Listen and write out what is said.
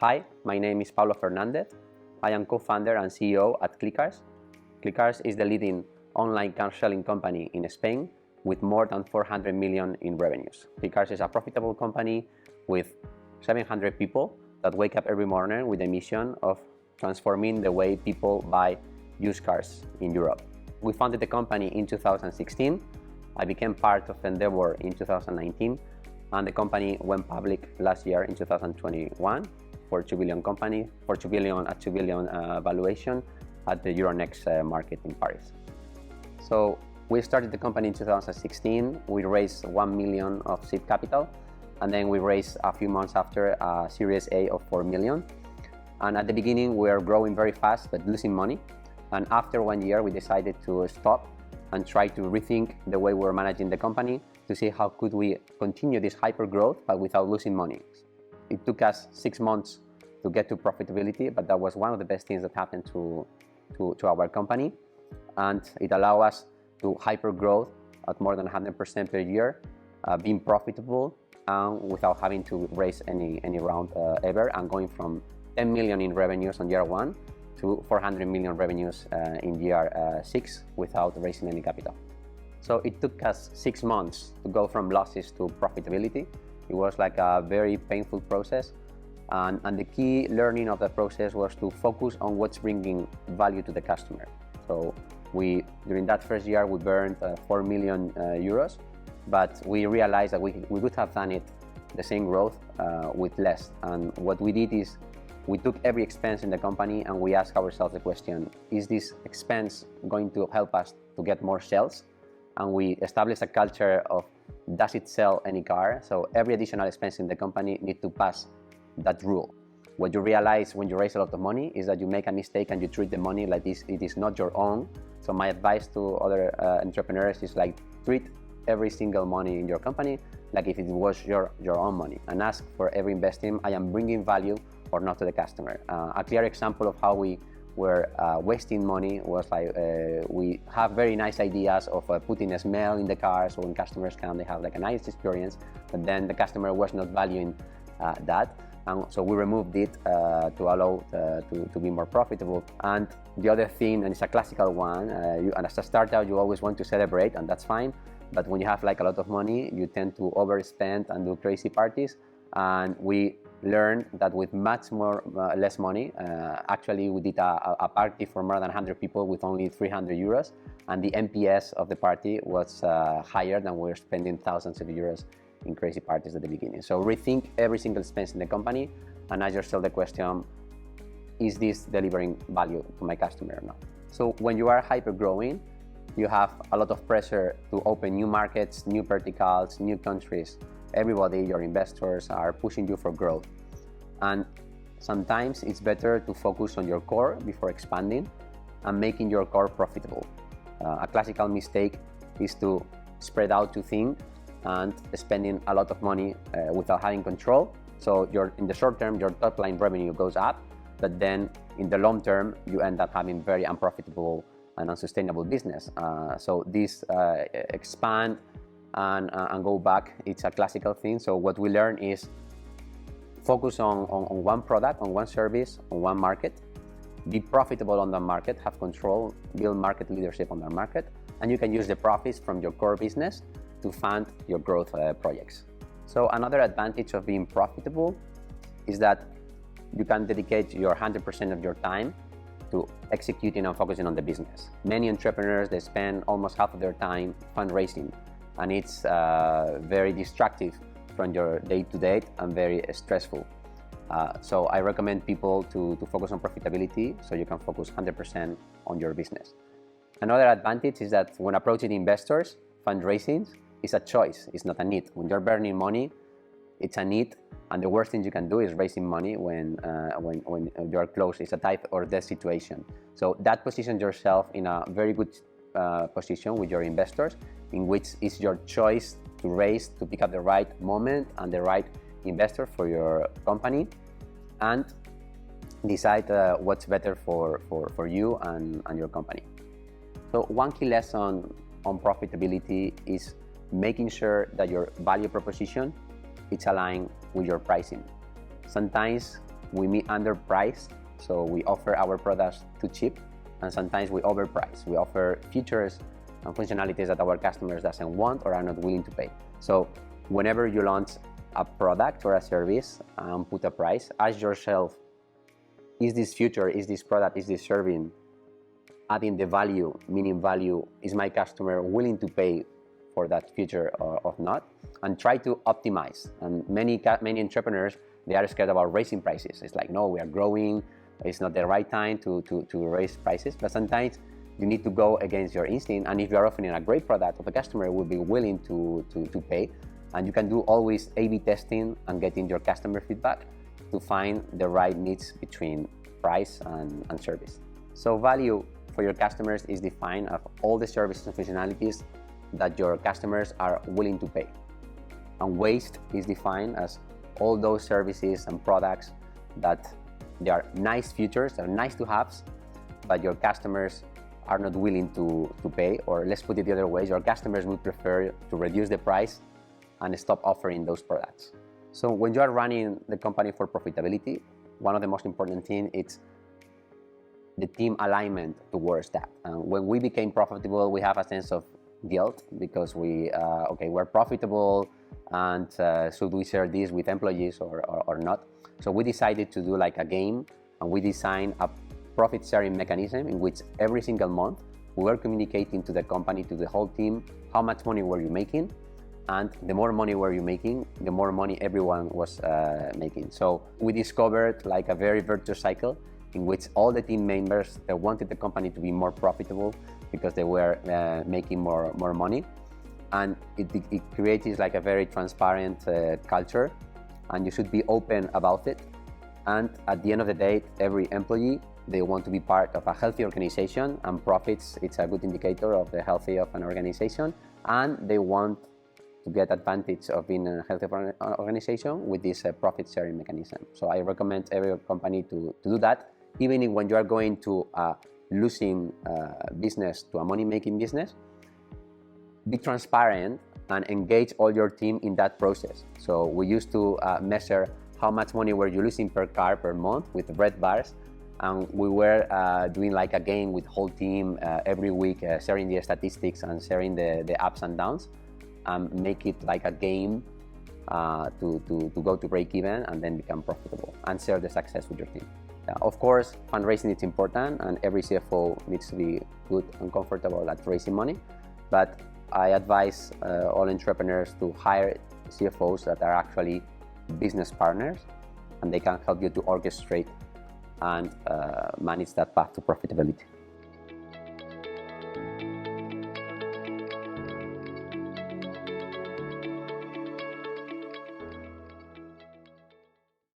Hi, my name is Pablo Fernández. I am co-founder and CEO at Clicars. Clicars is the leading online car selling company in Spain with more than 400 million in revenues. Clicars is a profitable company with 700 people that wake up every morning with the mission of transforming the way people buy used cars in Europe. We founded the company in 2016. I became part of Endeavor in 2019, and the company went public last year in 2021 for 2 billion company, for 2 billion valuation at the Euronext market in Paris. So we started the company in 2016. We raised 1 million of seed capital, and then we raised a few months after a Series A of 4 million. And at the beginning, we were growing very fast, but losing money. And after 1 year, we decided to stop and try to rethink the way we were managing the company to see how could we continue this hyper growth, but without losing money. It took us 6 months to get to profitability, but that was one of the best things that happened to our company. And it allowed us to hyper growth at more than 100% per year, being profitable and without having to raise any round ever, and going from 10 million in revenues on year 1 to 400 million revenues in year 6 without raising any capital. So it took us 6 months to go from losses to profitability. It was like a very painful process, and the key learning of the process was to focus on what's bringing value to the customer. So during that first year, we burned 4 million euros, but we realized that we could have done it the same growth with less. And what we did is we took every expense in the company and we asked ourselves the question, is this expense going to help us to get more sales? And we established a culture of, does it sell any car? So every additional expense in the company needs to pass that rule. What you realize when you raise a lot of money is that you make a mistake and you treat the money like it is not your own. So my advice to other entrepreneurs is like, treat every single money in your company like if it was your own money, and ask for every investment, I am bringing value or not to the customer. A clear example of how we were wasting money was like we have very nice ideas of putting a smell in the car, so when customers come they have like a nice experience, but then the customer was not valuing that, and so we removed it to allow to be more profitable. And the other thing, and it's a classical one, and as a startup you always want to celebrate, and that's fine, but when you have like a lot of money you tend to overspend and do crazy parties. And we learned that with less money, actually we did a party for more than 100 people with only 300 euros, and the NPS of the party was higher than we were spending thousands of euros in crazy parties at the beginning. So rethink every single expense in the company and ask yourself the question, is this delivering value to my customer or not? So when you are hyper growing, you have a lot of pressure to open new markets, new verticals, new countries. Everybody, your investors, are pushing you for growth. And sometimes it's better to focus on your core before expanding and making your core profitable. A classical mistake is to spread out too thin and spending a lot of money without having control. So in the short term, your top line revenue goes up, but then in the long term, you end up having very unprofitable and unsustainable business. So this expand and go back, it's a classical thing. So what we learn is focus on one product, on one service, on one market, be profitable on the market, have control, build market leadership on the market, and you can use the profits from your core business to fund your growth projects. So another advantage of being profitable is that you can dedicate your 100% of your time to executing and focusing on the business. Many entrepreneurs, they spend almost half of their time fundraising, and it's very distractive from your day-to-day and very stressful. So I recommend people to focus on profitability so you can focus 100% on your business. Another advantage is that when approaching investors, fundraising is a choice, it's not a need. When you're burning money, it's a need, and the worst thing you can do is raising money when you're close. It's a type or death situation. So that positions yourself in a very good position with your investors, in which is your choice to raise, to pick up the right moment and the right investor for your company, and decide what's better for you and your company. So one key lesson on profitability is making sure that your value proposition is aligned with your pricing. Sometimes we may underprice, so we offer our products too cheap, and sometimes we overprice. We offer features and functionalities that our customers doesn't want or are not willing to pay. So whenever you launch a product or a service and put a price, ask yourself, is this feature, is this product, is this serving adding the value, meaning value, is my customer willing to pay for that feature or not? And try to optimize. And many entrepreneurs, they are scared about raising prices. It's like, no, we are growing, it's not the right time to raise prices. But sometimes you need to go against your instinct, and if you are offering a great product, the customer will be willing to pay. And you can do always A/B testing and getting your customer feedback to find the right mix between price and service. So value for your customers is defined as all the services and functionalities that your customers are willing to pay. And waste is defined as all those services and products that they are nice features, they're nice to haves, but your customers are not willing to pay, or let's put it the other way, your customers would prefer to reduce the price and stop offering those products. So when you are running the company for profitability, one of the most important things is the team alignment towards that. When we became profitable, we have a sense of guilt because we're profitable, and should we share this with employees or not? So we decided to do like a game, and we designed a profit sharing mechanism in which every single month we were communicating to the company, to the whole team, how much money were you making, and the more money were you making, the more money everyone was making. So we discovered like a very virtuous cycle in which all the team members, they wanted the company to be more profitable because they were making more money, and it creates like a very transparent culture, and you should be open about it. And at the end of the day, every employee, they want to be part of a healthy organization, and profits, it's a good indicator of the healthy of an organization, and they want to get advantage of being a healthy organization with this profit sharing mechanism. So I recommend every company to do that, even when you are going to a losing business to a money-making business. Be transparent and engage all your team in that process. So we used to measure how much money were you losing per car per month with red bars, and we were doing like a game with whole team every week, sharing the statistics and sharing the ups and downs, and make it like a game to go to break even and then become profitable and share the success with your team. Of course, fundraising is important, and every CFO needs to be good and comfortable at raising money, but I advise all entrepreneurs to hire CFOs that are actually business partners, and they can help you to orchestrate and manage that path to profitability.